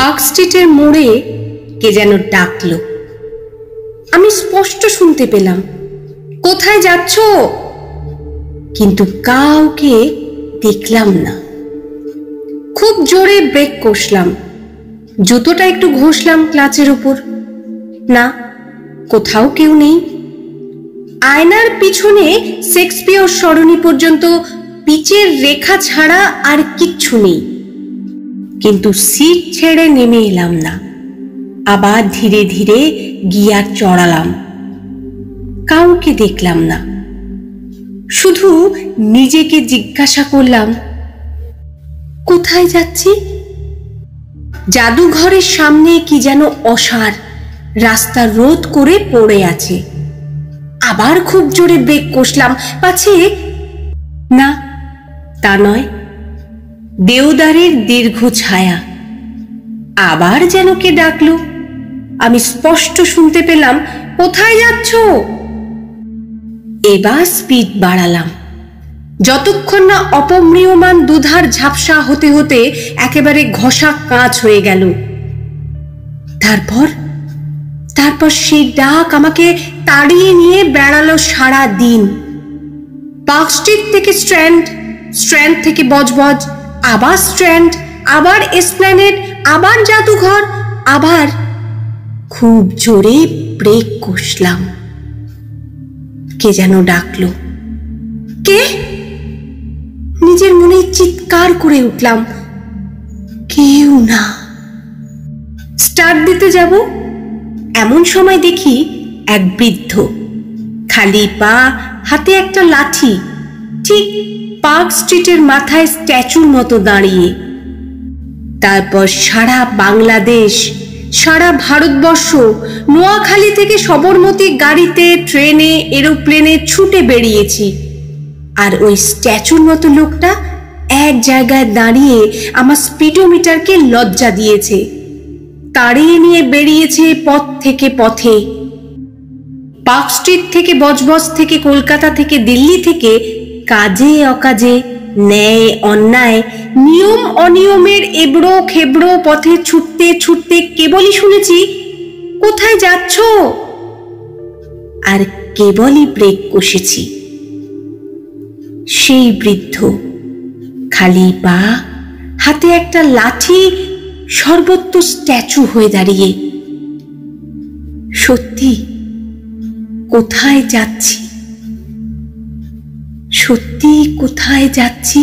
Park স্ট্রিটের মোড়ে কে যেন ডাকলো। আমি স্পষ্ট শুনতে পেলাম, কোথায় যাচ্ছ? কিন্তু কাউকে দেখলাম না। খুব জোরে ব্রেক কষলাম, জুতোটা একটু ঘষলাম ক্লাচের উপর। না, কোথাও কেউ নেই। আয়নার পিছনে শেক্সপিয়র সরণি পর্যন্ত পিচের রেখা ছাড়া আর কিচ্ছু নেই। কিন্তু সিট ছেড়ে নেমে এলাম না, আবার ধীরে ধীরে গিয়ার চড়ালাম। কাউকে দেখলাম না, শুধু নিজেকে জিজ্ঞাসা করলাম, কোথায় যাচ্ছি? জাদুঘরের সামনে কি যেন অসাড় রাস্তা রোধ করে পড়ে আছে। আবার খুব জোরে ব্রেক কষলাম, পাছে না, তা নয়, দেওদারের দীর্ঘ ছায়া। আবার যেন কে ডাকলো। আমি স্পষ্ট শুনতে পেলাম, কোথায় যাচ্ছ? এবার স্পিড বাড়ালাম, যতক্ষণ না অপমৃয়মান দুধার ঝাপসা হতে হতে একেবারে ঘষা কাঁচ হয়ে গেল। তারপর সেই ডাক আমাকে তাড়িয়ে নিয়ে বেড়ালো সারা দিন। পার্ক স্ট্রিট থেকে স্ট্র্যান্ড, স্ট্র্যান্ড থেকে বজবজ, আবার স্ট্র্যান্ড, আবার এসপ্ল্যানেড, আবার জাদুঘর, আবার খুব জোরে ব্রেক কষলাম। কে যেন ডাকলো। কে? নিজের মনে চিৎকার করে উঠলাম, কেউ না। স্টার্ট দিতে যাব, এমন সময় দেখি এক বৃদ্ধ, খালি পা, হাতে একটা লাঠি, ঠিক পার্ক স্ট্রিটের মাথায় স্ট্যাচুর মতো দাঁড়িয়ে। তারপর সারা বাংলাদেশ, সারা ভারতবর্ষ, নোয়াখালী থেকে সবরমতী গাড়িতে, ট্রেনে, এরোপ্লেনে ছুটে বেরিয়েছি। আর ওই স্ট্যাচুর মতো লোকটা এক জায়গায় দাঁড়িয়ে আমার স্পিডোমিটারকে লজ্জা দিয়েছে, তাড়িয়ে নিয়ে বেরিয়েছে পথ থেকে পথে। পার্ক স্ট্রিট থেকে, বজবজ থেকে, কলকাতা থেকে, দিল্লি থেকে, কাজে অকাজে, ন্যায় অন্যায়, নিয়ম অনিয়মের এবড়ো খেবড়ো পথে ছুটতে ছুটতে কেবলই শুনেছি, কোথায় যাচ্ছ? আর কেবলই ব্রেক কষেছি। সেই বৃদ্ধ, খালি পা, হাতে একটা লাঠি, সর্বত্র স্ট্যাচু হয়ে দাঁড়িয়ে। সত্যি, কোথায় যাচ্ছি? সত্যি কোথায় যাচ্ছি?